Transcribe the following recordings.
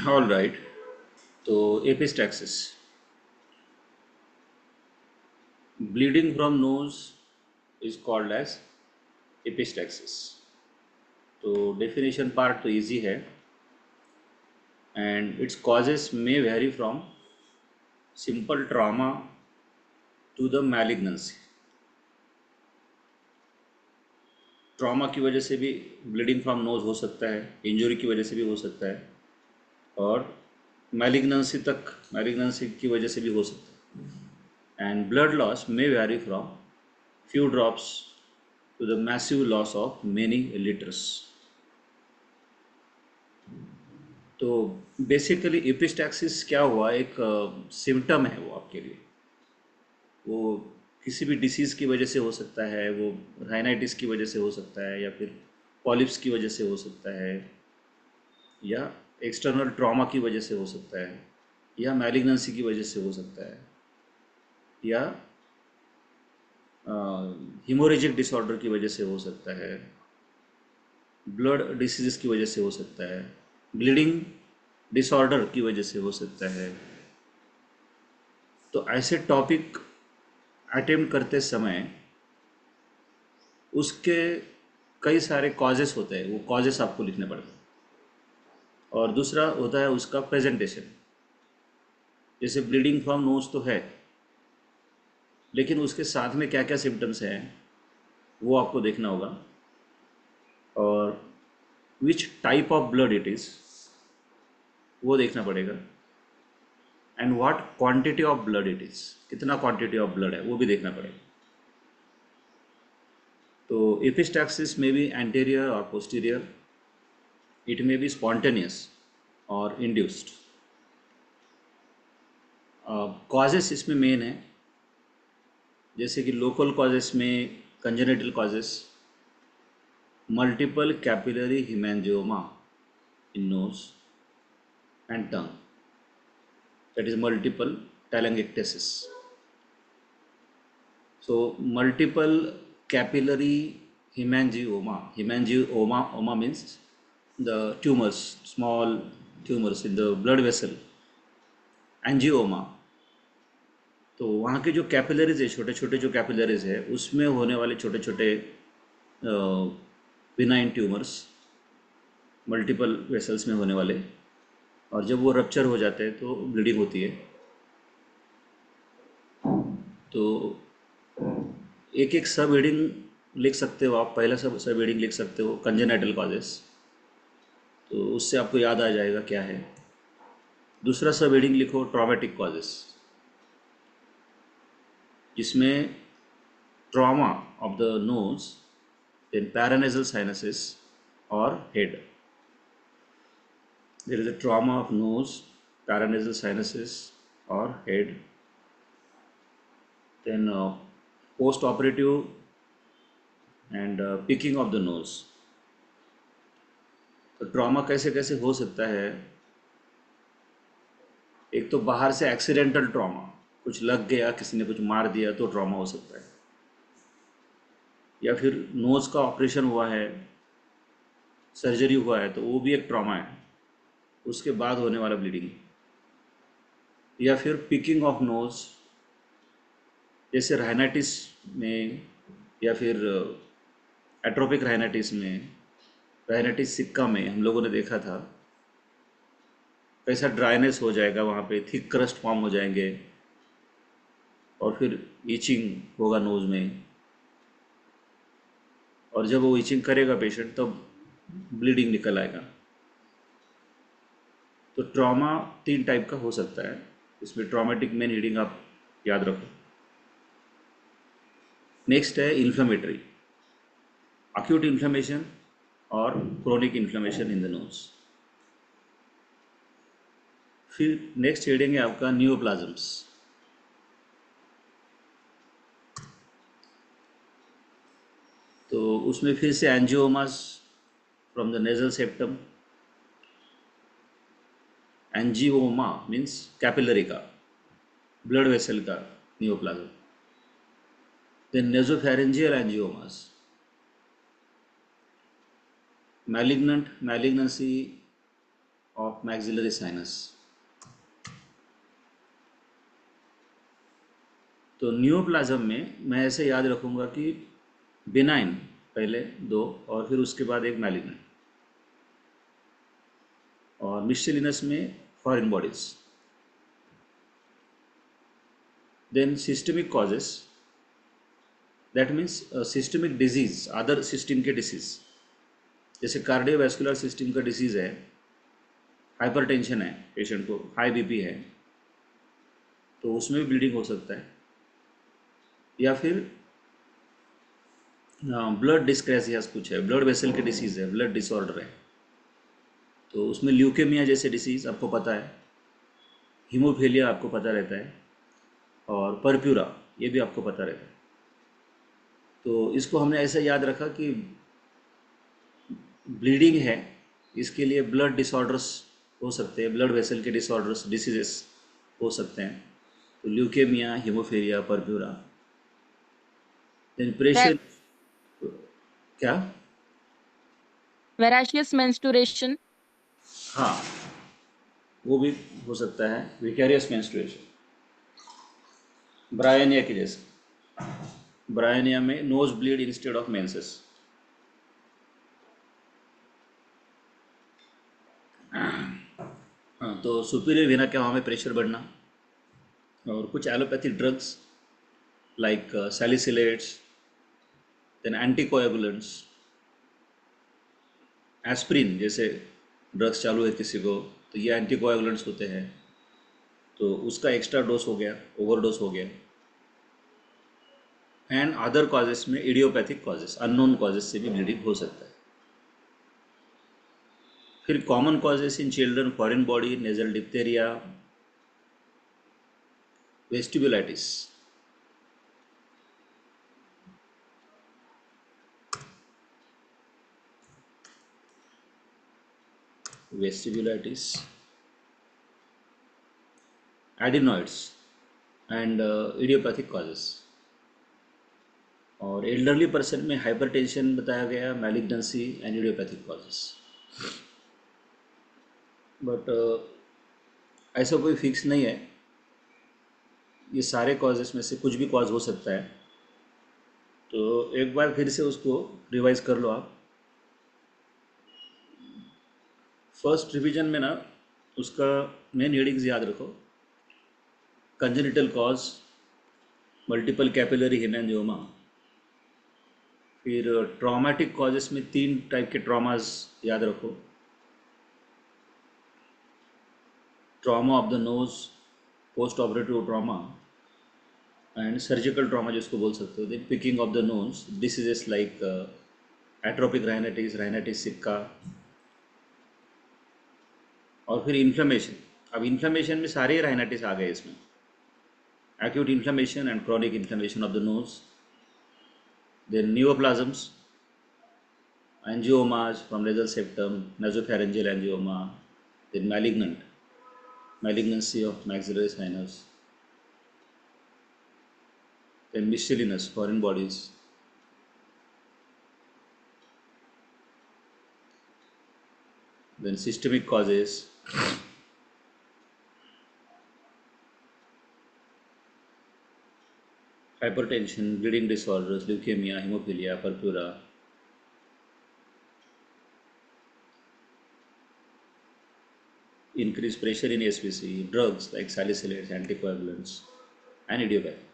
All right. तो epistaxis, bleeding from nose is called as epistaxis. तो definition part तो easy है, and its causes may vary from simple trauma to the malignancy. Trauma की वजह से भी bleeding from knows हो सकता है, इंजरी की वजह से भी हो सकता है, और मैलिग्नेंसी की वजह से भी हो सकता है। And blood loss may vary from few drops to the massive loss of many liters। तो बेसिकली एपिस्टैक्सिस क्या हुआ, एक सिम्टम है वो आपके लिए। वो किसी भी डिसीज़ की वजह से हो सकता है, वो राइनाइटिस की वजह से हो सकता है, या फिर पॉलिप्स की वजह से हो सकता है, या एक्सटर्नल ट्रॉमा की वजह से हो सकता है, या मैलिग्नेंसी की वजह से हो सकता है, या हिमोरेजिक डिसऑर्डर की वजह से हो सकता है, ब्लड डिसीज़ की वजह से हो सकता है, ब्लीडिंग डिसऑर्डर की वजह से हो सकता है। तो ऐसे टॉपिक अटेम्प्ट करते समय उसके कई सारे कॉजेस होते हैं, वो कॉजेस आपको लिखने पड़ते हैं। और दूसरा होता है उसका प्रेजेंटेशन। जैसे ब्लीडिंग फ्रॉम नोज तो है, लेकिन उसके साथ में क्या क्या सिम्टम्स हैं वो आपको देखना होगा, और which type of blood it is वो देखना पड़ेगा, and what quantity of blood it is, कितना क्वांटिटी ऑफ ब्लड है वो भी देखना पड़ेगा। तो एपिस्टैक्सिस में भी एंटीरियर और posterior, it may be spontaneous और इंड्यूस्ड। कॉजेस इसमें मेन है, जैसे कि लोकल कॉजेस में congenital causes, multiple capillary hemangioma in nose and tongue, that is multiple telangiectasis। So multiple capillary hemangioma means the tumors, small tumors in the blood vessel। एंजियोमा, तो वहाँ के जो capillaries है, छोटे छोटे जो कैपिलरीज है, उसमें होने वाले छोटे छोटे बिनाइन ट्यूमर्स, मल्टीपल वेसल्स में होने वाले, और जब वो रप्चर हो जाते हैं तो ब्लीडिंग होती है। तो एक एक सब हेडिंग लिख सकते हो आप। पहला सब हेडिंग लिख सकते हो कंजेनाइटल कॉजेस, तो उससे आपको याद आ जाएगा क्या है। दूसरा सब हेडिंग लिखो ट्रॉमेटिक कॉजेस, जिसमें trauma of the nose, then paranasal sinuses और head. There is a trauma of nose, paranasal sinuses और head. Then post operative and picking of the nose. तो ट्रॉमा कैसे कैसे हो सकता है। एक तो बाहर से एक्सीडेंटल ट्रॉमा, कुछ लग गया, किसी ने कुछ मार दिया तो ट्रॉमा हो सकता है, या फिर नोज़ का ऑपरेशन हुआ है, सर्जरी हुआ है, तो वो भी एक ट्रॉमा है, उसके बाद होने वाला ब्लीडिंग। या फिर पिकिंग ऑफ नोज़, जैसे राइनाइटिस में, या फिर एट्रोपिक राइनाइटिस में, राइनाइटिस सिक्का में हम लोगों ने देखा था कैसा ड्राइनेस हो जाएगा, वहाँ पे थिक क्रस्ट फॉर्म हो जाएंगे, और फिर ईचिंग होगा नोज़ में, और जब वो ईचिंग करेगा पेशेंट तब ब्लीडिंग निकल आएगा। तो ट्रॉमा 3 टाइप का हो सकता है, इसमें ट्रॉमेटिक मेन हीडिंग आप याद रखो। नेक्स्ट है इन्फ्लेमेटरी, अक्यूट इन्फ्लेमेशन और chronic inflammation in the nose. फिर नेक्स्ट हीडिंग है आपका न्यूरोप्लाज्म्स। तो उसमें फिर से angiomas from the nasal septum. Angioma means capillary का, ब्लड वेसल का neoplasm. Then nasopharyngeal angiomas, malignancy of maxillary sinus. तो न्यूप्लाज्म में मैं ऐसे याद रखूँगा कि बिनाइन पहले दो और फिर उसके बाद एक मैलिग्नेंट, और मिस्सेलिनस में foreign bodies. Then systemic causes, that means systemic disease, other system के डिसीज, जैसे कार्डियोवैस्कुलर सिस्टम का डिसीज़ है, हाइपरटेंशन है, पेशेंट को हाई बीपी है, तो उसमें भी ब्लीडिंग हो सकता है। या फिर ब्लड डिस्क्रेसियास कुछ है, ब्लड वेसल की डिसीज़ है, ब्लड डिसऑर्डर है, तो उसमें ल्यूकेमिया जैसे डिसीज़ आपको पता है, हीमोफीलिया आपको पता रहता है, और परप्यूरा ये भी आपको पता रहता है। तो इसको हमने ऐसा याद रखा कि ब्लीडिंग है, इसके लिए ब्लड डिसऑर्डर्स हो सकते हैं, ब्लड वेसल के डिसऑर्डर्स डिसीजेस हो सकते हैं, तो leukaemia, haemophilia, purpura. Then pressure, क्या? Vicarious menstruation. हाँ, वो भी हो सकता है, विकैरियस मेंस्ट्रुएशन, ब्रायनिया के जैसे। ब्रायनिया में nose bleed instead of menses. हाँ, तो सुपीरियर वेना क्या में प्रेशर बढ़ना, और कुछ allopathic drugs like salicylates, then anticoagulants, aspirin जैसे ड्रग्स चालू है किसी को, तो ये एंटीकोएगुलेंट्स होते हैं, तो उसका एक्स्ट्रा डोज हो गया, ओवरडोज हो गया। एंड अदर कॉजेस में इडियोपैथिक कॉजेस, अननोन कॉजेस से भी ब्लीडिंग हो सकता है। फिर common causes in children, foreign body, nasal diphtheria, vestibulitis. Vestibulitis, adenoids and idiopathic causes. और एल्डरली पर्सन में हाइपरटेंशन बताया गया, malignancy and idiopathic causes. But ऐसा कोई फिक्स नहीं है, ये सारे कॉजेस में से कुछ भी कॉज हो सकता है। तो एक बार फिर से उसको रिवाइज कर लो आप। फर्स्ट रिवीजन में ना उसका मेन हेडिंग्स याद रखो, congenital cause, multiple capillary hemangioma. फिर ट्रॉमेटिक कॉजेस में 3 टाइप के ट्रॉमास याद रखो, trauma of the nose, post operative trauma and surgical trauma जिसको बोल सकते हो। Then picking of the nose, diseases like atrophic rhinitis, rhinitis sicca. और फिर इन्फ्लेमेशन, अब इन्फ्लेमेशन में सारे राइनाइटिस आ गए इसमें, acute inflammation and chronic inflammation of the nose, then neoplasms, angiomas from nasal septum, nasopharyngeal angioma, then malignancy of maxillary sinus, then miscellaneous foreign bodies, then systemic causes, hypertension, bleeding disorders, leukemia, hemophilia, purpura, increased pressure in SVC, drugs like salicylates, anticoagulants, and idiopathy.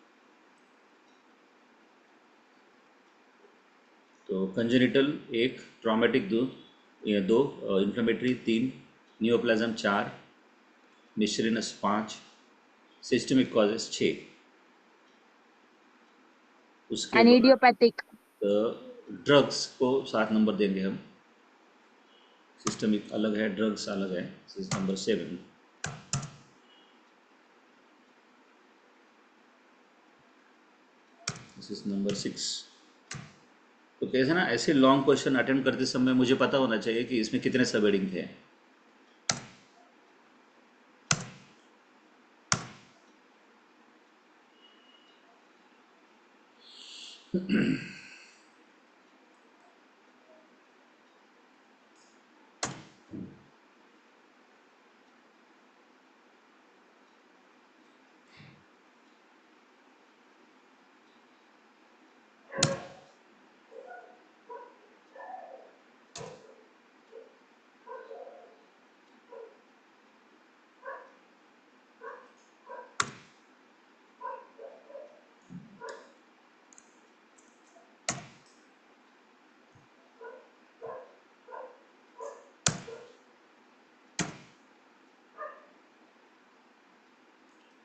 तो congenital 1, traumatic 2, ये 2, inflammatory 3, neoplasm 4, मिस्चेलिनस 5, systemic causes 6। उसके and बाद idiopathic. Drugs को 7 number देंगे हम, systemic अलग है, drugs अलग है, नंबर 7। This is number 6। तो कैसे ना, ऐसे लॉन्ग क्वेश्चन अटेम्प्ट करते समय मुझे पता होना चाहिए कि इसमें कितने सब हेडिंग थे।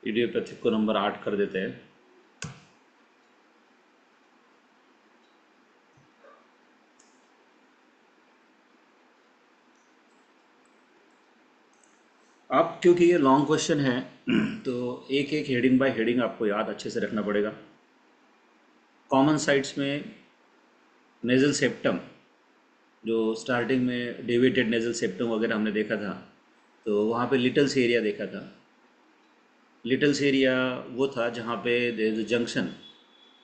इडियोपैथिक को नंबर 8 कर देते हैं। आप क्योंकि ये लॉन्ग क्वेश्चन है तो एक एक हेडिंग बाय हेडिंग आपको याद अच्छे से रखना पड़ेगा। कॉमन साइट्स में नेजल सेप्टम, जो स्टार्टिंग में डेविएटेड नेजल सेप्टम वगैरह हमने देखा था, तो वहाँ पे लिटल्स एरिया देखा था। लिटल्स एरिया वो था जहाँ पे there is junction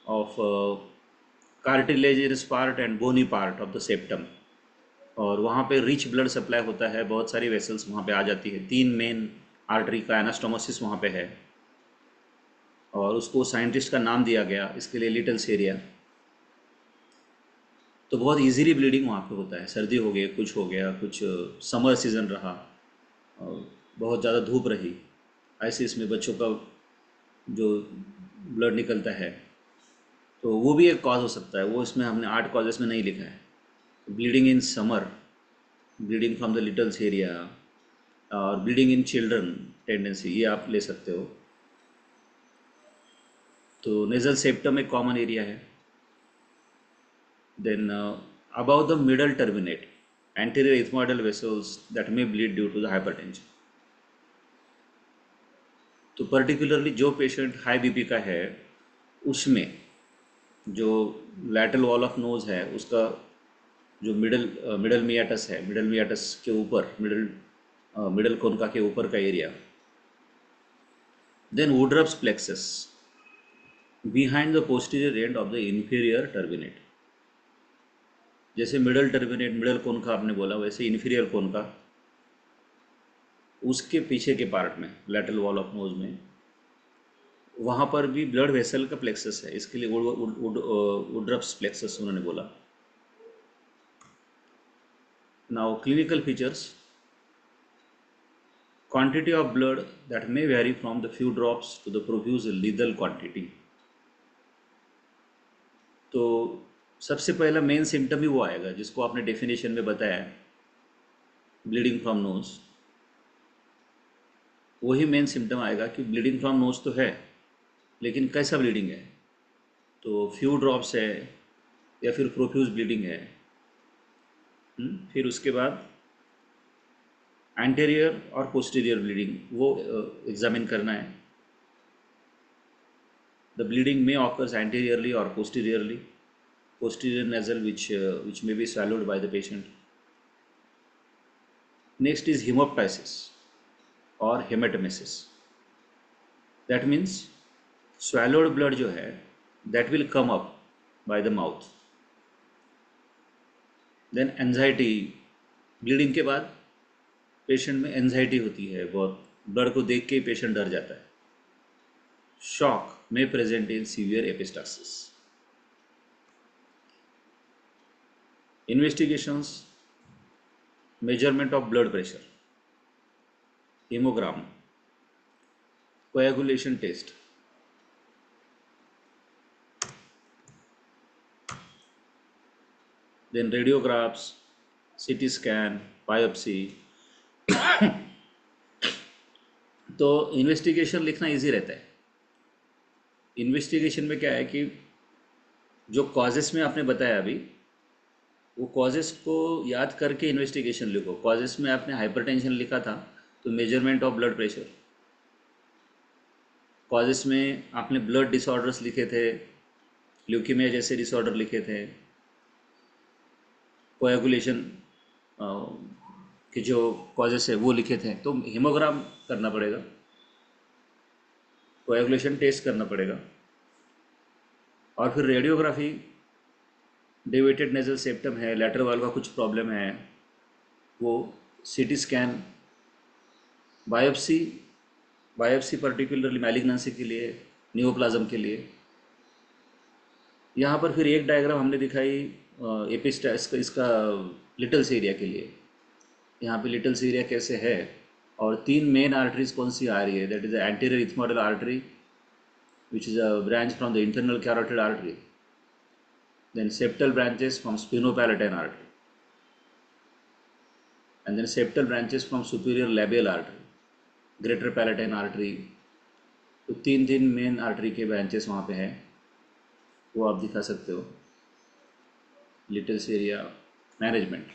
of cartilaginous part and bony part of the septum, और वहाँ पे रिच ब्लड सप्लाई होता है, बहुत सारी वेसल्स वहाँ पे आ जाती है। 3 मेन आर्टरी का एनास्टोमोसिस वहाँ पे है, और उसको साइंटिस्ट का नाम दिया गया इसके लिए लिटल्स एरिया। तो बहुत इजीली ब्लीडिंग वहाँ पे होता है। सर्दी हो गई, कुछ हो गया, कुछ समर सीज़न रहा और बहुत ज़्यादा धूप रही, ऐसे इसमें बच्चों का जो ब्लड निकलता है, तो वो भी एक कॉज हो सकता है। वो इसमें हमने 8 कॉजेस में नहीं लिखा है। Bleeding in summer, bleeding from the Little's area, और ब्लीडिंग इन चिल्ड्रन टेंडेंसी, ये आप ले सकते हो। तो नेजल सेप्टम एक कॉमन एरिया है। Then above the middle terminate anterior ethmoidal vessels that may bleed due to the hypertension। तो पर्टिकुलरली जो पेशेंट हाई बीपी का है उसमें जो लैटरल वॉल ऑफ नोज है उसका जो मिडल मियाटस है, मिडल मियाटस के ऊपर, मिडल कोनका के ऊपर का area, then Woodruff's plexus behind the posterior end of the inferior turbinate. जैसे मिडल टर्मिनेट, मिडल कोनका आपने बोला, वैसे इंफीरियर कोनका उसके पीछे के पार्ट में, लैटरल वॉल ऑफ नोज में, वहाँ पर भी ब्लड वेसल का प्लेक्सस है, इसके लिए वुड्रप्स प्लेक्सस उन्होंने बोला। Now clinical features, quantity of blood that may vary from the few drops to the profuse lethal quantity। तो सबसे पहला मेन सिम्टम ही वो आएगा जिसको आपने डेफिनेशन में बताया, ब्लीडिंग फ्रॉम नोज। वही मेन सिम्टम आएगा कि ब्लीडिंग फ्रॉम नोज तो है, लेकिन कैसा ब्लीडिंग है, तो फ्यू ड्रॉप्स है या फिर प्रोफ्यूज ब्लीडिंग है। फिर उसके बाद एंटेरियर और पोस्टीरियर ब्लीडिंग वो एग्जामिन करना है। द ब्लीडिंग में ऑकर्स एंटेरियरली और posteriorly, posterior nasal which may be swallowed by the patient। Next is hemoptysis or hematemesis। That means swallowed blood जो है that will come up by the mouth। Then anxiety, bleeding के बाद patient में anxiety होती है बहुत, blood को देख के ही पेशेंट डर जाता है। Shock may present in severe epistaxis। Investigations, measurement of blood pressure, hemogram, coagulation test, then radiographs, CT scan, biopsy। तो इन्वेस्टिगेशन लिखना इजी रहता है। इन्वेस्टिगेशन में क्या है कि जो कॉजेस में आपने बताया अभी, वो कॉजेस को याद करके इन्वेस्टिगेशन लिखो। कॉजेस में आपने हाइपरटेंशन लिखा था तो measurement of blood pressure. Causes में आपने ब्लड डिसऑर्डर्स लिखे थे, ल्यूकीमिया जैसे डिसऑर्डर लिखे थे। कोएगुलेशन के जो कॉजेस है वो लिखे थे, तो हीमोग्राम करना पड़ेगा, कोएगुलेशन टेस्ट करना पड़ेगा। और फिर रेडियोग्राफी, डेविएटेड नेजल सेप्टम है, लैटरल वॉल का कुछ प्रॉब्लम है, वो CT scan, biopsy, biopsy particularly malignancy के लिए, न्यूप्लाज्म के लिए। यहाँ पर फिर एक डायग्राम हमने दिखाई एपिस्टा इसका लिटल्स एरिया के लिए। यहाँ पे लिटल्स एरिया कैसे है, और 3 मेन आर्टरीज कौन सी आ रही है, that is the anterior ethmoidal artery which is a branch from the internal carotid artery, then septal branches from spinopalatine artery, and then septal branches from superior labial artery, greater palatine artery, तो तीन तीन main artery के branches वहाँ पे हैं, वो आप दिखा सकते हो। Littles area management.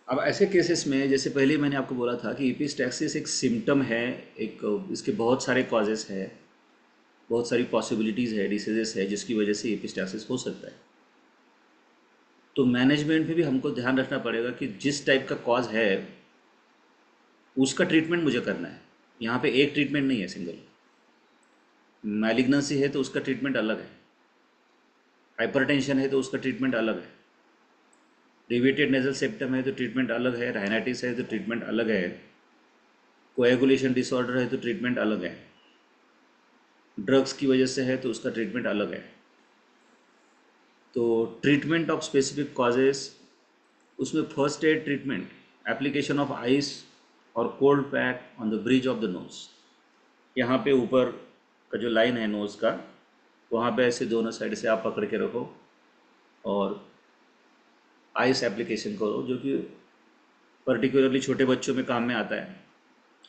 अब ऐसे केसेस में, जैसे पहले मैंने आपको बोला था कि एपिस्टैक्सिस एक सिम्टम है, एक इसके बहुत सारे कॉजेस है, बहुत सारी पॉसिबिलिटीज़ है, डिसीजेस है जिसकी वजह से एपिस्टैक्सिस हो सकता है। तो मैनेजमेंट में भी हमको ध्यान रखना पड़ेगा कि जिस टाइप का कॉज है उसका ट्रीटमेंट मुझे करना है। यहाँ पे एक ट्रीटमेंट नहीं है सिंगल। मैलिग्नेंसी है तो उसका ट्रीटमेंट अलग है, हाइपरटेंशन है तो उसका ट्रीटमेंट अलग है, डेविएटेड नेजल सेप्टम है तो ट्रीटमेंट अलग है, राइनाइटिस है तो ट्रीटमेंट अलग है, कोएगुलेशन डिसऑर्डर है तो ट्रीटमेंट अलग है, ड्रग्स की वजह से है तो उसका ट्रीटमेंट अलग है। तो ट्रीटमेंट ऑफ स्पेसिफिक कॉजेस, उसमें first aid treatment, application of ice और cold pack on the bridge of the nose. यहाँ पे ऊपर का जो लाइन है नोज़ का, वहाँ पे ऐसे दोनों साइड से आप पकड़ के रखो और आइस एप्लीकेशन करो, जो कि पर्टिकुलरली छोटे बच्चों में काम में आता है।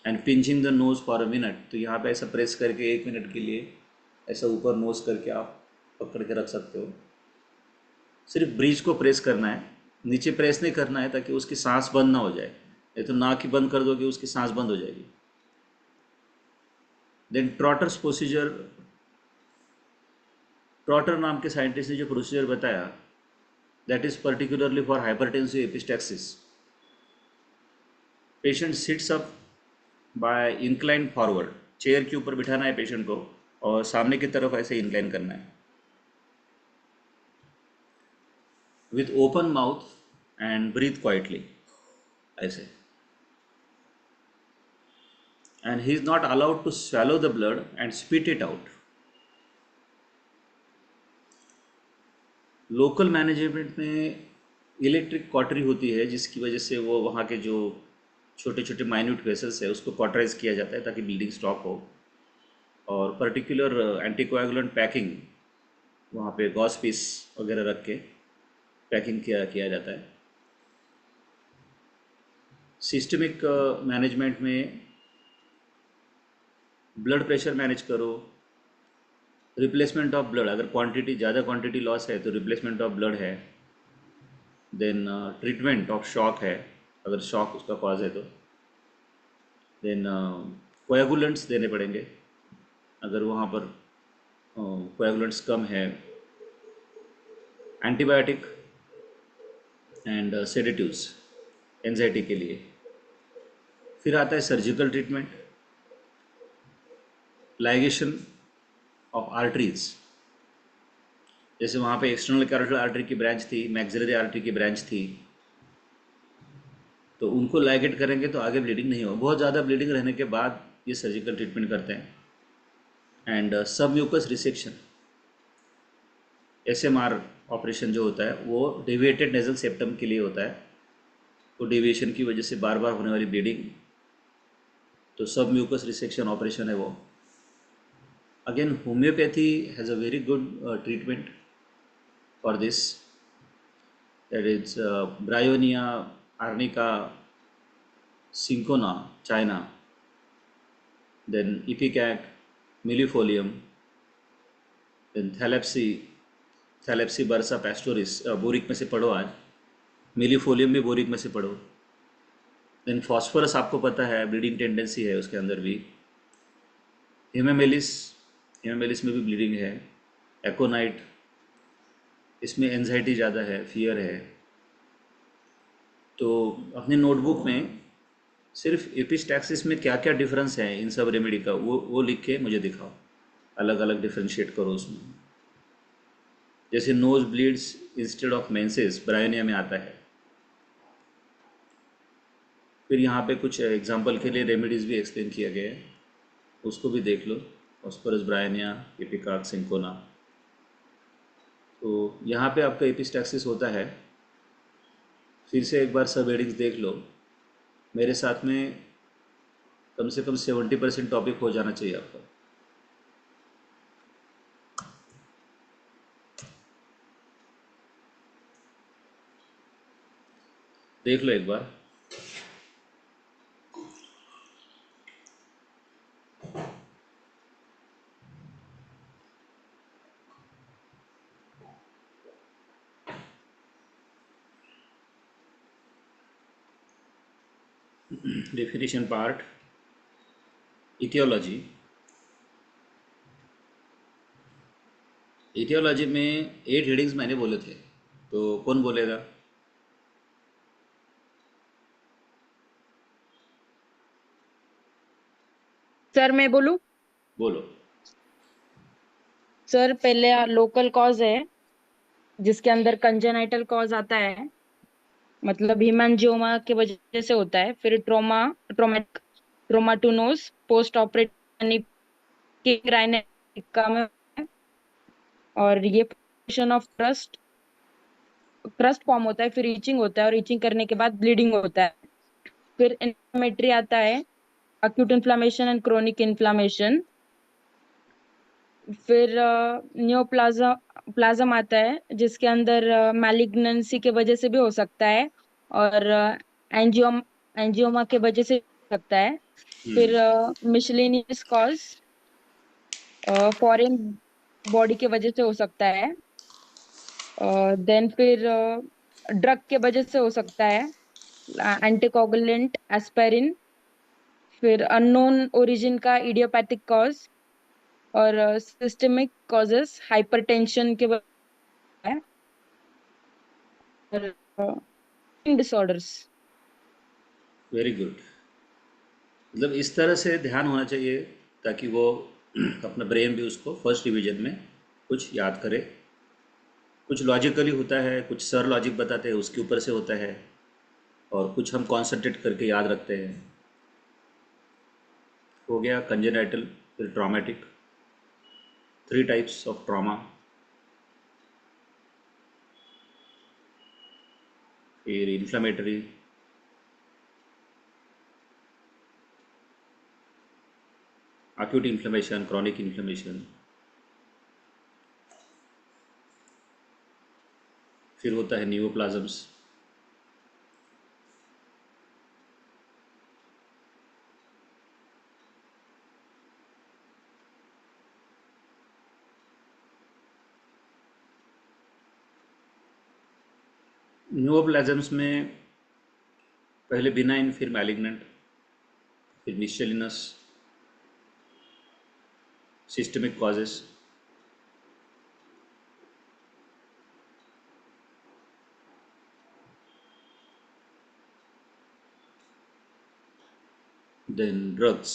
And pinching the nose for a minute, तो यहाँ पे ऐसा प्रेस करके 1 मिनट के लिए ऐसा ऊपर नोज़ करके आप पकड़ के रख सकते हो। सिर्फ ब्रिज को प्रेस करना है, नीचे प्रेस नहीं करना है, ताकि उसकी सांस बंद ना हो जाए। नहीं तो नाक ही बंद कर दोगे उसकी सांस बंद हो जाएगी। देन ट्रॉटर्स प्रोसीजर, ट्रॉटर नाम के साइंटिस्ट ने जो प्रोसीजर बताया, that is particularly for hypertensive epistaxis. Patient sits up by incline forward, chair के ऊपर बिठाना है पेशेंट को और सामने की तरफ ऐसे इंक्लाइन करना है with open mouth and breathe quietly ऐसे। And he is not allowed to swallow the blood and spit it out. Local management में इलेक्ट्रिक कॉटरी होती है, जिसकी वजह से वो वहाँ के जो छोटे छोटे माइन्यूट वेसल्स है उसको कॉटराइज किया जाता है ताकि ब्लीडिंग स्टॉप हो। और पर्टिकुलर एंटीकोएगुलेंट पैकिंग, वहाँ पे गॉस पीस वगैरह रख के पैकिंग किया जाता है। सिस्टमिक मैनेजमेंट में ब्लड प्रेशर मैनेज करो, रिप्लेसमेंट ऑफ ब्लड, अगर क्वांटिटी ज़्यादा क्वांटिटी लॉस है तो रिप्लेसमेंट ऑफ ब्लड है। देन ट्रीटमेंट ऑफ शॉक है, अगर शॉक उसका कॉज है तो। देन कोएगुलेंट्स देने पड़ेंगे अगर वहाँ पर कोएगुलेंट्स कम है, एंटीबायोटिक एंड सेडेटिव्स एंजाइटी के लिए। फिर आता है surgical treatment, ligation of arteries. जैसे वहाँ पे एक्सटर्नल कैरोटिड आर्टरी की ब्रांच थी, मैक्सिलरी आर्टरी की ब्रांच थी, तो उनको लाइगेट करेंगे तो आगे ब्लीडिंग नहीं हो। बहुत ज़्यादा ब्लीडिंग रहने के बाद ये सर्जिकल ट्रीटमेंट करते हैं। And submucous resection, ASMR operation जो होता है वो डेविएटेड नेजल सेप्टम के लिए होता है। तो डेविएशन की वजह से बार बार होने वाली ब्लीडिंग, तो सबम्यूकस रिसेक्शन ऑपरेशन है वो। Again homeopathy has a very good treatment for this, that is bryonia arnica cinchona china, then ipecac, millefolium, then thlaspi, thlaspi bursa pastoris, Boericke में से पढ़ो आज, मिलीफोलियम भी बोरिक में से पढ़ो। देन फॉस्फोरस आपको पता है ब्लीडिंग टेंडेंसी है उसके अंदर भी। हिमेमेलिस, हिमेमेलिस में भी ब्लीडिंग है। एकोनाइट, इसमें एंजाइटी ज़्यादा है, फियर है। तो अपनी नोटबुक में सिर्फ एपिस्टैक्सिस में क्या क्या डिफरेंस है इन सब रेमेडी का, वो लिख के मुझे दिखाओ, अलग अलग डिफ्रेंशिएट करो उसमें। जैसे nose bleeds instead of menses bryonia में आता है। फिर यहाँ पे कुछ एग्जांपल के लिए रेमेडीज़ भी एक्सप्लेन किया गया है, उसको भी देख लो। Phosphorus bryonia, ipecac, cinchona. तो यहाँ पे आपका एपिस्टैक्सिस होता है। फिर से एक बार सब हेडिंग्स देख लो। मेरे साथ में कम से कम 70% टॉपिक हो जाना चाहिए आपका। देख लो एक बार। Definition part, इथियोलॉजी। इथियोलॉजी में 8 हेडिंग्स मैंने बोले थे, तो कौन बोलेगा? सर मैं बोलूं? बोलो। सर पहले लोकल कॉज है, जिसके अंदर कंजेनाइटल कॉज आता है, मतलब हीमांजियोमा की वजह से होता है। फिर traumatic trauma to nose, post operative में है। और ये पोजिशन ऑफ क्रस्ट फॉर्म होता है, फिर रीचिंग होता है, और रीचिंग करने के बाद ब्लीडिंग होता है। फिर इन्फ्लेमेटरी आता है, acute inflammation and chronic inflammation. फिर प्लाज्म आता है, जिसके अंदर मैलिग्नेंसी के वजह से भी हो सकता है, और एंजियोम एंजियोमा के वजह से हो सकता है। फिर मिसलेनियस कॉज फॉरेन बॉडी के वजह से हो सकता है। देन फिर ड्रग के वजह से हो सकता है, एंटीकोगुलेंट एस्पिरिन। फिर अननोन ओरिजिन का इडियोपैथिक कॉज, और सिस्टमिक कॉजेस हाइपरटेंशन के वजह है, और डिसऑर्डर्स। Very good. मतलब इस तरह से ध्यान होना चाहिए ताकि वो अपना ब्रेन भी उसको फर्स्ट डिवीजन में कुछ याद करे। कुछ लॉजिकली होता है, कुछ सर लॉजिक बताते हैं उसके ऊपर से होता है, और कुछ हम कॉन्सेंट्रेट करके याद रखते हैं। हो गया कंजेनाइटल, फिर ट्रॉमेटिक, 3 टाइप्स ऑफ ट्रॉमा, फिर inflammatory, acute inflammation, chronic inflammation, फिर होता है न्यूरोप्लाज्म्स। न्यूरोप्लाज्म्स में पहले बिनाइन, फिर मैलिग्नेंट, फिर miscellaneous, systemic causes, then drugs.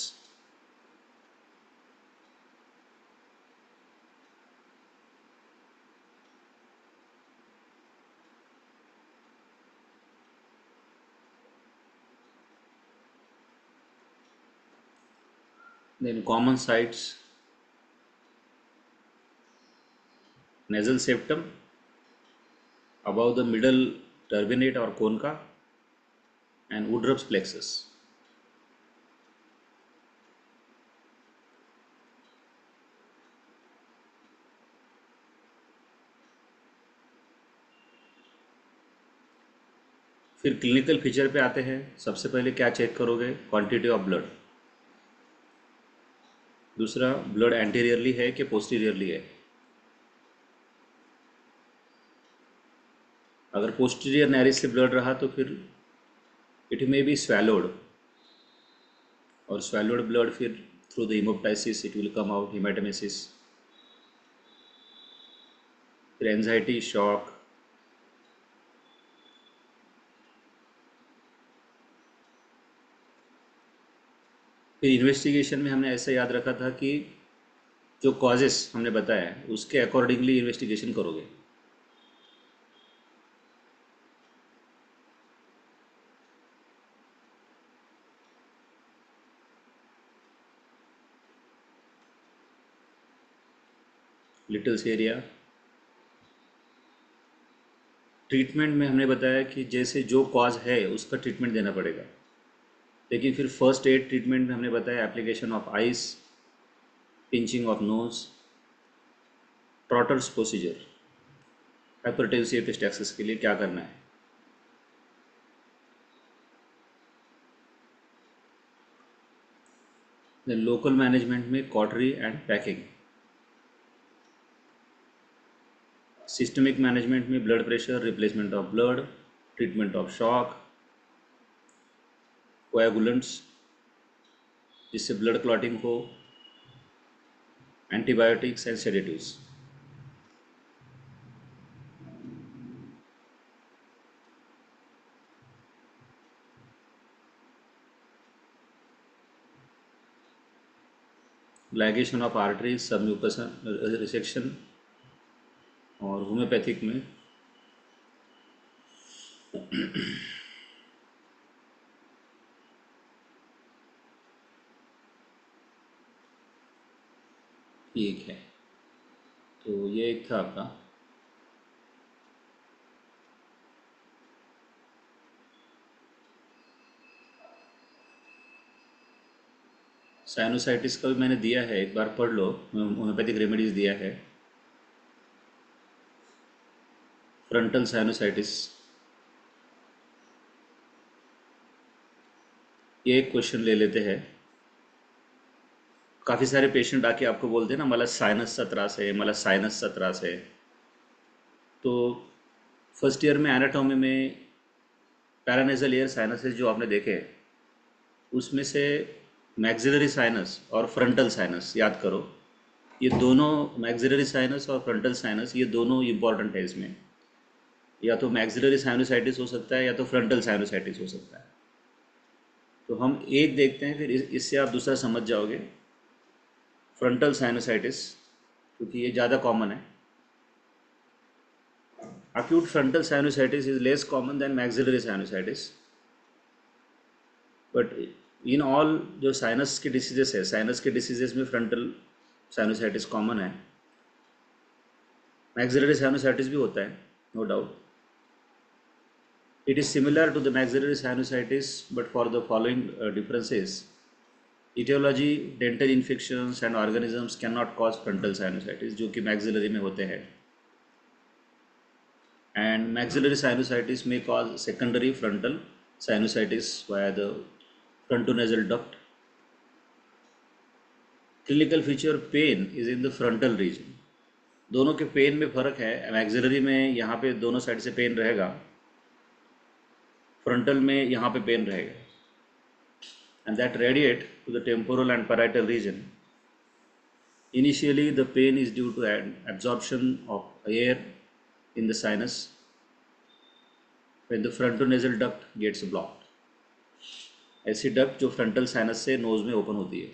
Then common sites, nasal septum, above the middle turbinate or concha, and Woodruff's plexus. फिर क्लिनिकल फीचर पे आते हैं। सबसे पहले क्या चेक करोगे? Quantity of blood. दूसरा, ब्लड एंटीरियरली है कि पोस्टीरियरली है। अगर पोस्टीरियर नैरिस से ब्लड रहा तो फिर इट मे बी स्वैलोड, और स्वैलोड ब्लड फिर through the haemoptysis it will come out haematemesis. फिर एंजाइटी, शॉक। फिर इन्वेस्टिगेशन में हमने ऐसा याद रखा था कि जो कॉजेस हमने बताया उसके अकॉर्डिंगली इन्वेस्टिगेशन करोगे। Littles area. ट्रीटमेंट में हमने बताया कि जैसे जो कॉज है उसका ट्रीटमेंट देना पड़ेगा, लेकिन फिर फर्स्ट एड ट्रीटमेंट में हमने बताया application of ice, pinching of nose, Trotter's procedure. Hypertensive epistaxis के लिए क्या करना है। देन लोकल मैनेजमेंट में cautery and packing. Systemic management में blood pressure, replacement of blood, treatment of shock. Coagulants जिससे ब्लड क्लॉटिंग हो, antibiotics and sedatives. Ligation of arteries, submucous resection, और होम्योपैथिक में ठीक है। तो ये एक था आपका। साइनोसाइटिस का भी मैंने दिया है, एक बार पढ़ लो, होम्योपैथिक रेमेडीज दिया है। फ्रंटल साइनोसाइटिस, ये एक क्वेश्चन ले लेते हैं। काफ़ी सारे पेशेंट आके आपको बोलते हैं ना, मला साइनसचा त्रास आहे, मला साइनसचा त्रास है। तो फर्स्ट ईयर में एनाटॉमी में पैरानेजल एयर साइनसेस जो आपने देखे, उसमें से मैक्सिलरी साइनस और फ्रंटल साइनस याद करो। ये दोनों, मैक्सिलरी साइनस और फ्रंटल साइनस, ये दोनों इंपॉर्टेंट है इसमें। या तो मैक्सिलरी साइनोसाइटिस हो सकता है या तो फ्रंटल साइनोसाइटिस हो सकता है। तो हम एक देखते हैं, फिर इससे आप दूसरा समझ जाओगे। फ्रंटल साइनोसाइटिस, क्योंकि ये ज़्यादा कॉमन है। acute frontal sinusitis is less common than maxillary sinusitis, but in all जो साइनस के डिसीजेस है, साइनस के डिसीजेस में फ्रंटल साइनोसाइटिस कॉमन है। मैक्सिलरी साइनोसाइटिस भी होता है, no doubt. It is similar to the maxillary sinusitis but for the following differences: aetiology, dental infections and organisms can not cause frontal sinusitis, जो कि maxillary में होते हैं। And maxillary sinusitis may cause secondary frontal sinusitis via the frontonasal duct. Clinical feature: pain is in the frontal region. दोनों के pen में फ़र्क है। मैक्सिलरी में यहाँ पे दोनों साइड से पेन रहेगा, फ्रंटल में यहाँ पे पेन रहेगा, and that radiate to the temporal and parietal region. Initially the pain is due to an absorption of air in the sinus when the frontonasal duct gets blocked. ऐसी duct जो frontal sinus से nose में open होती है।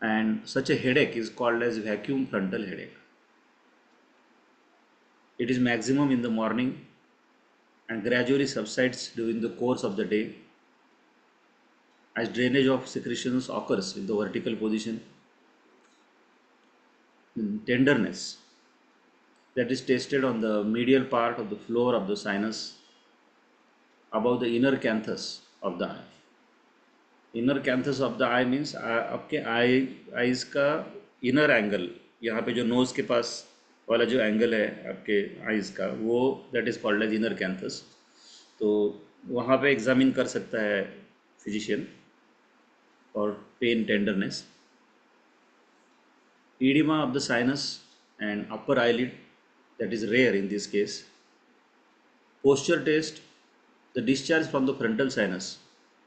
And such a headache is called as vacuum frontal headache. It is maximum in the morning and gradually subsides during the course of the day as drainage of secretions occurs in the vertical position. Tenderness that is tested on the medial part of the floor of the sinus above the inner canthus of the eye. Inner canthus of the I means आपके eyes का inner angle, यहाँ पे जो nose के पास वाला जो angle है आपके आईज का, वो that is called as inner canthus. तो वहाँ पे एग्जामिन कर सकता है फिजिशियन और pain tenderness. edema of the sinus and upper eyelid, that is rare in this case. Posture test: the discharge from the frontal sinus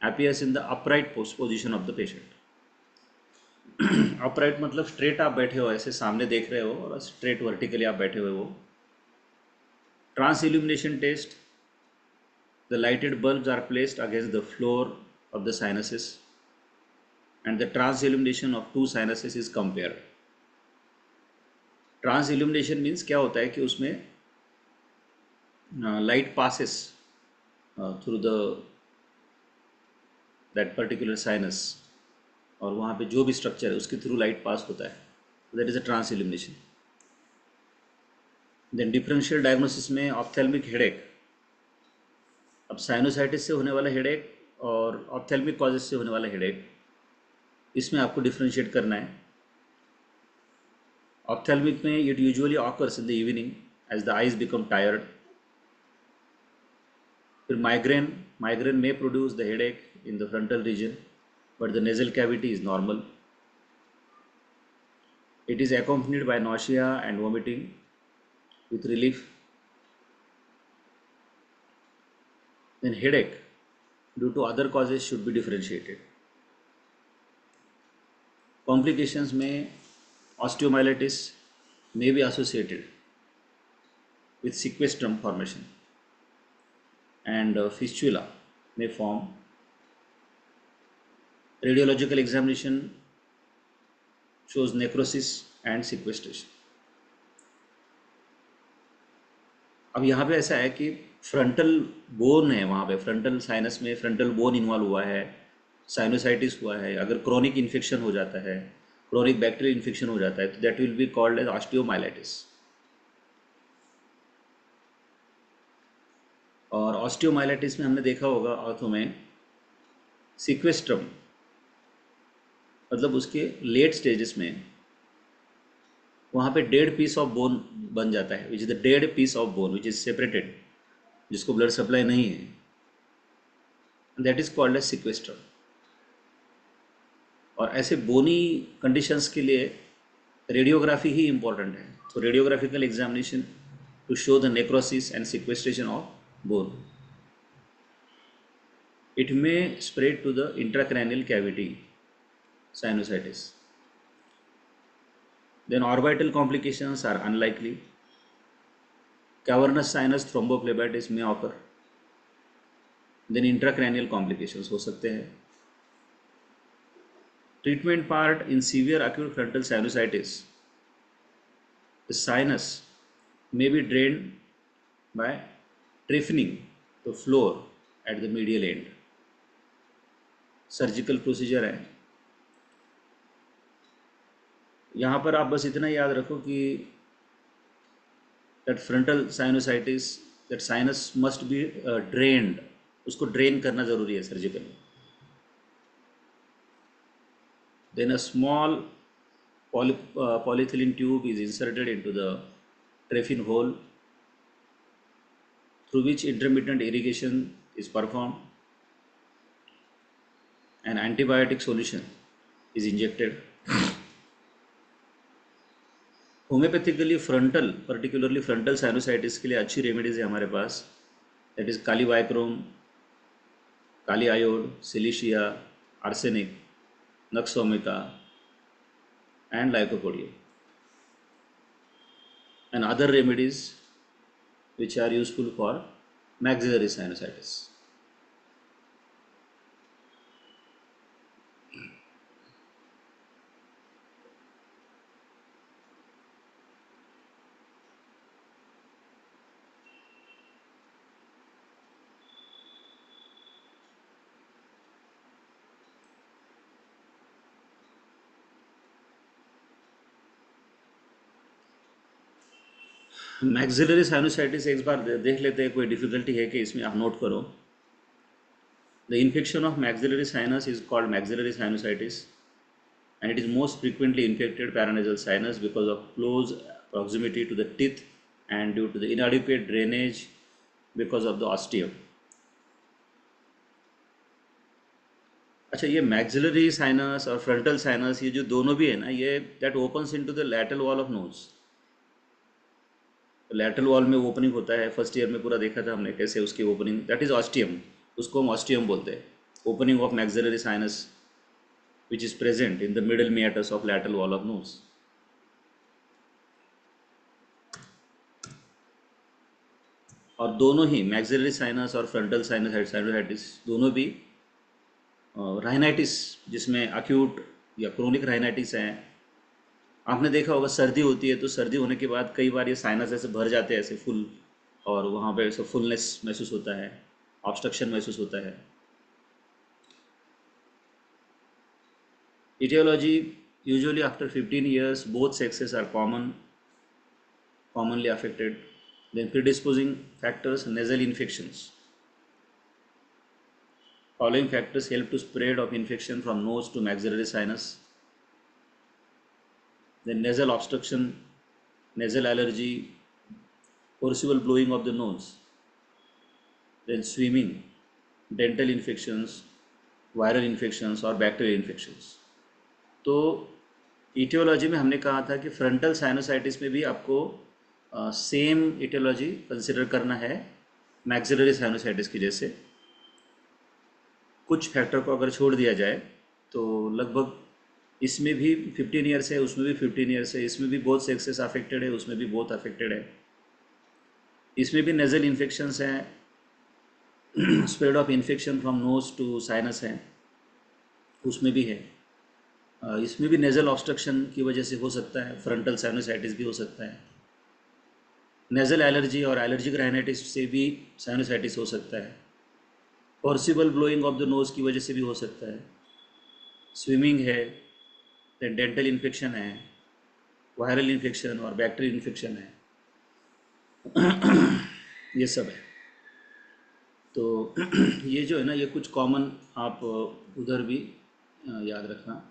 appears in the upright position of the patient. upright मतलब straight आप बैठे हो, ऐसे सामने देख रहे हो, और straight vertically आप बैठे हुए हो। Trans illumination test: the lighted bulbs are placed against the floor of the sinuses and the trans illumination of two sinuses is compared. Transillumination means क्या होता है कि उसमें light passes through the that particular sinus, और वहाँ पे जो भी स्ट्रक्चर है उसके थ्रू लाइट पास होता है, that is a transillumination. Then differential diagnosis में ऑप्थेल्मिक हेडेक। अब साइनोसाइटिस से होने वाला हेडेक और ऑप्थेल्मिक कॉजेज से होने वाला हेडेक, इसमें आपको डिफ्रेंशिएट करना है। Ophthalmic में it usually occurs in the evening as the eyes become tired. फिर migraine may produce the headache in the frontal region, but the nasal cavity is normal. It is accompanied by nausea and vomiting with relief. Then headache due to other causes should be differentiated. Complications में osteomyelitis may be associated with sequestrum formation, and fistula may form. Radiological examination shows necrosis and sequestration. अब यहाँ पे ऐसा है कि frontal bone है, वहाँ पे फ्रंटल साइनस में फ्रंटल बोन इन्वॉल्व हुआ है, साइनोसाइटिस हुआ है, अगर क्रोनिक इन्फेक्शन हो जाता है, क्रोनिक बैक्टीरियल इन्फेक्शन हो जाता है, तो that will be called as osteomyelitis. और ऑस्टियोमाइलाइटिस में हमने देखा होगा ऑर्थो में सीक्वेस्ट्रम, मतलब उसके लेट स्टेजेस में वहाँ पे डेड पीस ऑफ बोन बन जाता है, which is the dead piece of bone which is separated, जिसको ब्लड सप्लाई नहीं है, that is called as sequestrum. और ऐसे बोनी कंडीशंस के लिए रेडियोग्राफी ही इम्पॉर्टेंट है. तो radiographical examination to show the necrosis and sequestration of bone. It may spread to the intracranial cavity sinusitis. Then orbital complications are unlikely. Cavernous sinus thrombophlebitis may occur. Then intracranial complications हो सकते हैं. Treatment part in severe acute frontal sinusitis, the sinus may be drained by trephining the floor at the medial end. Surgical procedure है. यहाँ पर आप बस इतना याद रखो कि that frontal sinusitis, that sinus must be drained, उसको ड्रेन करना ज़रूरी है surgically. Then a small polyethylene tube is inserted into the trephine hole through which intermittent irrigation is performed. An antibiotic solution is injected. Homeopathically frontal, particularly frontal sinusitis के लिए अच्छी remedies है हमारे पास. That is kali bichrome, kali iod, silicea, arsenic, nux vomica and lycopodium, and other remedies which are useful for maxillary sinusitis. Maxillary sinusitis एक बार देख लेते हैं, कोई डिफिकल्टी है कि इसमें आप नोट करो. The infection of maxillary sinus is called maxillary sinusitis and it is most frequently infected paranasal sinus because of close proximity to the teeth and due to the inadequate drainage because of the ostium. अच्छा, ये maxillary sinus और frontal sinus ये जो दोनों भी है ना, ये that opens into the lateral wall of nose. Lateral wall में ओपनिंग होता है, फर्स्ट ईयर में पूरा देखा था हमने कैसे उसकी ओपनिंग, दैट इज ऑस्टियम, उसको हम ऑस्टियम बोलते हैं. Opening of maxillary sinus which is present in the middle meatus of lateral wall of nose. और दोनों ही मैक्सिलरी साइनस और फ्रंटल साइनोसाइटिस दोनों भी राइनाइटिस, जिसमें अक्यूट या क्रोनिक राइनाइटिस है. आपने देखा होगा सर्दी होती है तो सर्दी होने के बाद कई बार ये साइनस ऐसे भर जाते हैं ऐसे फुल, और वहाँ पे ऐसा फुलनेस महसूस होता है, ऑब्स्ट्रक्शन महसूस होता है. Etiology, usually after 15 years both sexes are commonly affected. Then predisposing factors, nasal infections. Following factors help to spread of infection from nose to maxillary sinus. Then nasal obstruction, nasal allergy, forcible blowing of the nose. Then swimming, dental infections, viral infections or bacterial infections. तो etiology में हमने कहा था कि frontal sinusitis में भी आपको same etiology consider करना है मैक्सिलरी साइनोसाइटिस की जैसे. कुछ फैक्टर को अगर छोड़ दिया जाए तो लगभग इसमें भी 15 ईयर्स है, उसमें भी 15 ईयर्स है, इसमें भी बहुत सेक्सेस अफेक्टेड है, उसमें भी बहुत अफेक्टेड है, इसमें भी नेजल इन्फेक्शंस हैं, spread of infection from nose to sinus है, उसमें भी है। इसमें भी नेजल ऑब्स्ट्रक्शन की वजह से हो सकता है, फ्रंटल साइनोसाइटिस भी हो सकता है, नेजल एलर्जी और एलर्जिक राइनाइटिस से भी साइनोसाइटिस हो सकता है, possible blowing of the nose की वजह से भी हो सकता है, स्विमिंग है, डेंटल इन्फेक्शन है, वायरल इन्फेक्शन और बैक्टीरियल इन्फेक्शन है, ये सब है। तो ये जो है ना, ये कुछ कॉमन आप उधर भी याद रखना।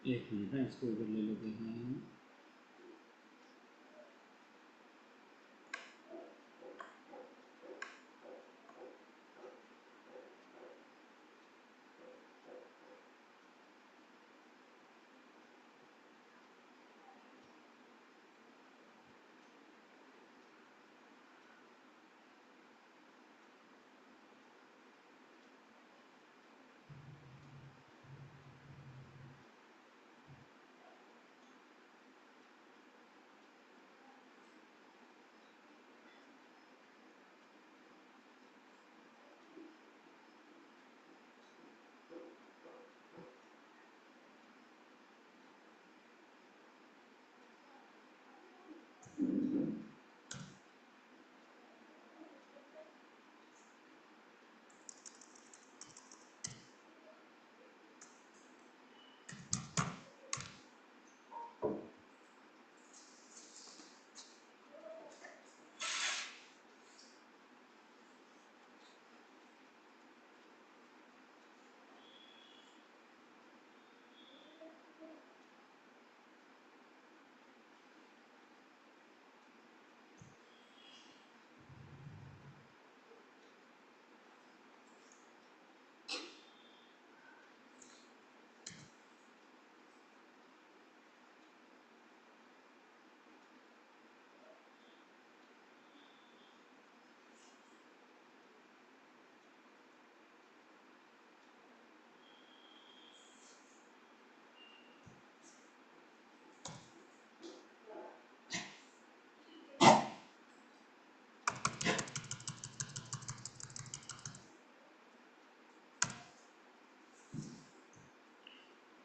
एक मिनट है, इसको उधर ले लेते हैं।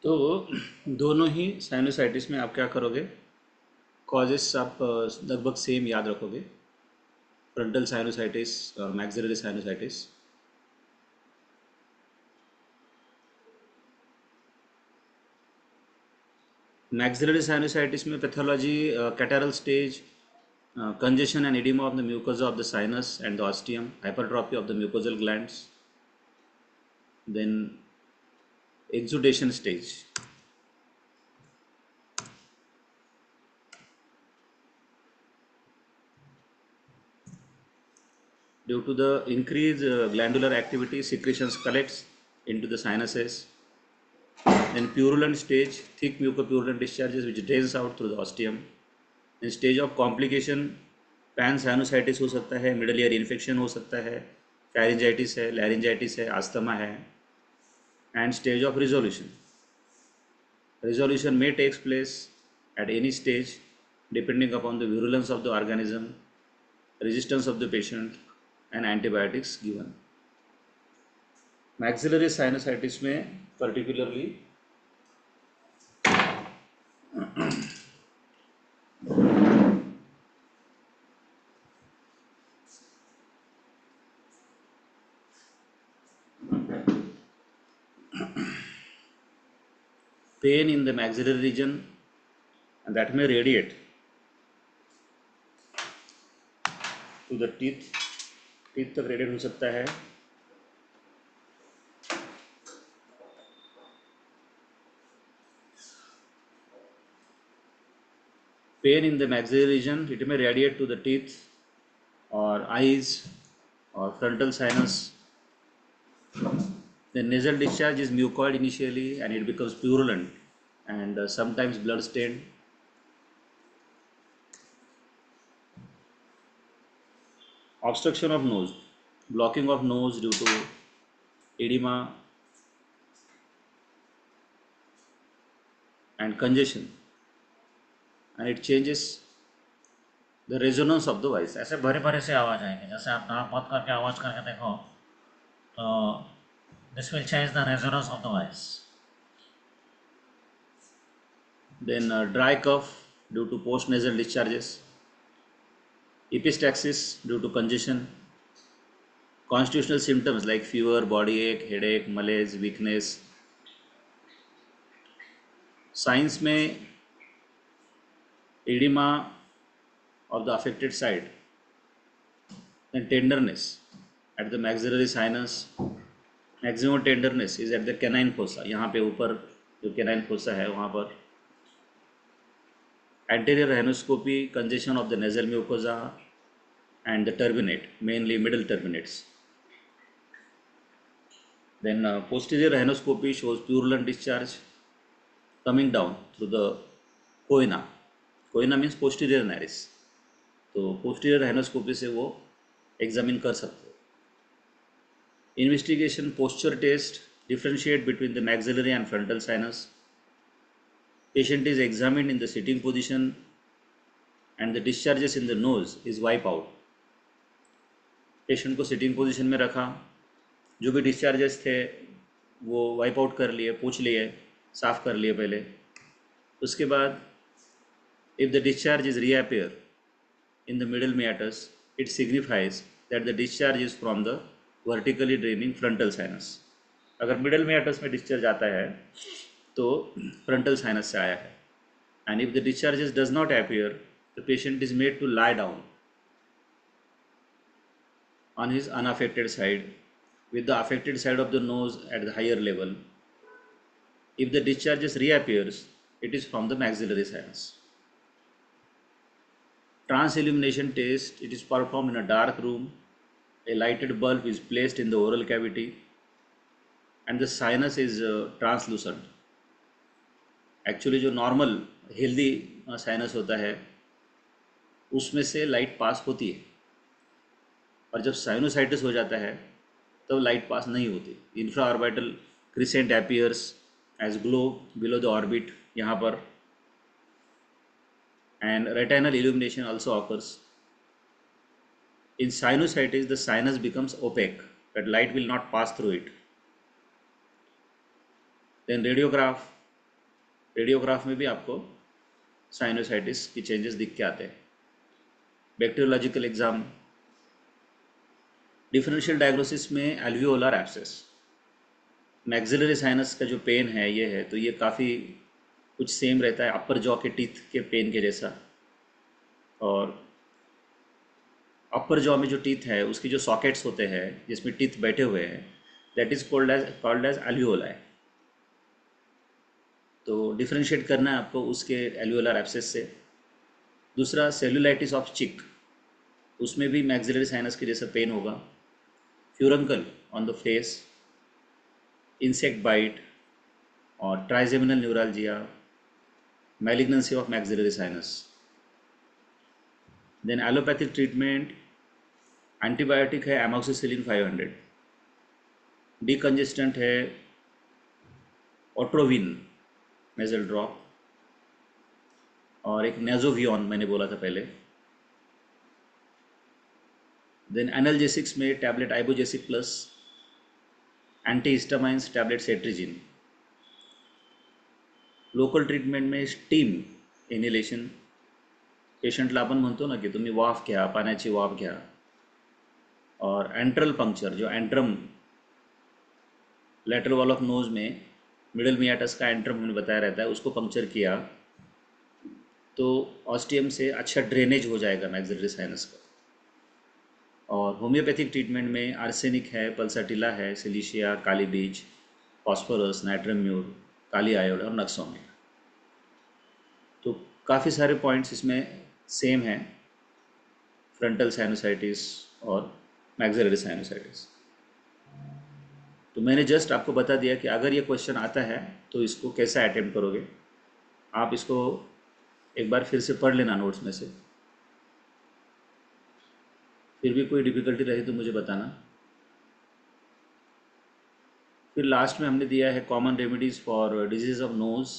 तो दोनों ही साइनोसाइटिस में आप क्या करोगे, कॉजेस आप लगभग सेम याद रखोगे, फ्रंटल साइनोसाइटिस और मैक्सिलरी साइनोसाइटिस। मैक्सिलरी साइनोसाइटिस में pathology catarrhal stage, congestion and edema of the mucosa of the sinus and the ostium, hypertrophy of the mucosal glands, then exudation stage. Due to the increased glandular activity, secretions collects into the sinuses. Then purulent stage, thick mucopurulent discharges which drains out through the ostium. In stage of complication, पैनसाइनोसाइटिस हो सकता है, middle ear infection हो सकता है, pharyngitis है, laryngitis है, asthma है। And stage of resolution, resolution may takes place at any stage depending upon the virulence of the organism, resistance of the patient and antibiotics given. Maxillary sinusitis में particularly pain in the maxillary region and that may radiate to the teeth. Teeth तक radiate हो सकता है. Pain in the maxillary region, it may radiate to the teeth or eyes or frontal sinus. The nasal discharge is mucoid initially and it becomes purulent and sometimes blood stained. Obstruction of nose, blocking of nose due to edema and congestion, and it changes the resonance of the voice. ऐसे भरे भरे से आवाज़ आएंगे, जैसे आप नाक बंद करके आवाज़ करके देखो तो this will change the resonance of the voice. Then dry cough due to post-nasal discharges, epistaxis due to congestion, constitutional symptoms like fever, body ache, headache, malaise, weakness. Signs में edema of the affected side, then tenderness at the maxillary sinus. Maximum tenderness is at the canine fossa, यहाँ पे ऊपर जो canine fossa है वहाँ पर. Anterior rhinoscopy, congestion of the nasal mucosa and the turbinate, mainly middle turbinates. Then posterior rhinoscopy shows purulent discharge coming down through the coina. Coina means posterior nares. तो posterior rhinoscopy से वो examine कर सकते हो. Investigation posture test differentiate between the maxillary and frontal sinus. Patient is examined in the sitting position and the discharges in the nose is wipe out. Patient को sitting position में रखा, जो भी डिस्चार्जेस थे वो वाइप आउट कर लिए, पूछ लिए, साफ कर लिए पहले. उसके बाद if the discharge is reappear in the middle meatus, it signifies that the discharge is from the vertically draining frontal sinus. अगर मिडल meatus में डिस्चार्ज आता है तो फ्रंटल साइनस से आया है. And if the discharges does not appear, the patient is made to lie down on his unaffected side with the affected side of the nose at the higher level. If the discharges reappears, it is from the maxillary sinus. Transillumination test, it is performed in a dark room. A lighted bulb is placed in the oral cavity and the sinus is translucent. Actually जो normal healthy sinus होता है उसमें से light pass होती है, और जब sinusitis हो जाता है तब लाइट पास नहीं होती. Infraorbital crescent appears as glow below the orbit यहाँ पर, and retinal illumination also occurs. In sinusitis the sinus becomes opaque but light will not pass through it. Then radiograph में भी आपको sinusitis की changes दिख के आते हैं. बैक्टीरियोलॉजिकल एग्जाम, डिफरेंशियल डायग्नोसिस में एल्वियोलर एब्सेस. मैक्सिलरी साइनस का जो पेन है ये है, तो ये काफ़ी कुछ सेम रहता है अपर जॉ के टीथ के पेन के जैसा. और अपर जॉ में जो टीथ है उसकी जो सॉकेट्स होते हैं जिसमें टीथ बैठे हुए हैं, that is called as alveoli. तो डिफरेंशिएट करना है आपको उसके एल्वियोलर एब्सेस से. दूसरा सेलुलाइटिस ऑफ चिक, उसमें भी मैक्सिलरी साइनस के जैसा पेन होगा. Furuncle on the face, insect bite और trigeminal neuralgia, malignancy of maxillary sinus. Then allopathic treatment, antibiotic है एमोक्सिसिलिन 500, डिकंजेस्टेंट है ओट्रोविन नेजल ड्रॉप, और एक नेजोवियन मैंने बोला था पहले. देन एनाल्जेसिक्स में tablet ibugesic plus, antihistamines tablet cetirizine. Local treatment में स्टीम इनहेलेशन. पेशंटला आपण म्हणतो ना की तुम्ही वाफ घ्या, पाण्याची वाफ घ्या. और एंट्रल पंक्चर, जो antrum lateral wall of nose में मिडल मियाटस का एंट्रम हमने बताया रहता है, उसको पंक्चर किया तो ऑस्टियम से अच्छा ड्रेनेज हो जाएगा मैक्सिलरी साइनस का। और होम्योपैथिक ट्रीटमेंट में आर्सेनिक है, पल्साटिला है, सिलिशिया, काली बीज, फॉस्फोरस, नाइट्रम म्यूर, काली आयोड और नक्सोमिया। तो काफ़ी सारे पॉइंट्स इसमें सेम हैं, फ्रंटल साइनोसाइटिस और मैक्सिलरी साइनोसाइटिस। तो मैंने जस्ट आपको बता दिया कि अगर ये क्वेश्चन आता है तो इसको कैसा अटेम्प्ट करोगे। आप इसको एक बार फिर से पढ़ लेना नोट्स में से, फिर भी कोई डिफ़िकल्टी रही तो मुझे बताना। फिर लास्ट में हमने दिया है common remedies for disease of nose.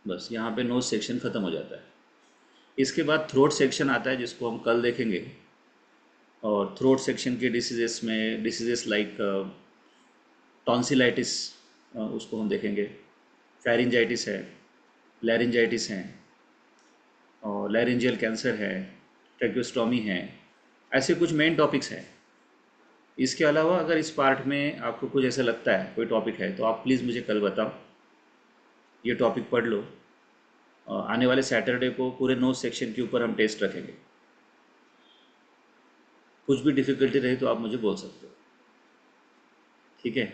बस यहाँ पे नोज सेक्शन ख़त्म हो जाता है। इसके बाद थ्रोट सेक्शन आता है जिसको हम कल देखेंगे। और थ्रोट सेक्शन के डिसीजेस में डिसीजेस लाइक टॉन्सिलाइटिस, उसको हम देखेंगे। फेरिंजाइटिस है, लैरिंजाइटिस है, और लैरिंजियल कैंसर है, ट्रैक्योस्टोमी है। ऐसे कुछ मेन टॉपिक्स हैं। इसके अलावा अगर इस पार्ट में आपको कुछ ऐसा लगता है कोई टॉपिक है तो आप प्लीज़ मुझे कल बताओ, ये टॉपिक पढ़ लो। आने वाले सैटरडे को पूरे नोज सेक्शन के ऊपर हम टेस्ट रखेंगे। कुछ भी डिफ़िकल्टी रही तो आप मुझे बोल सकते हो, ठीक है?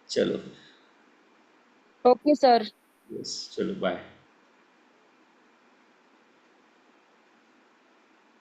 चलो, ओके सर। यस, चलो बाय।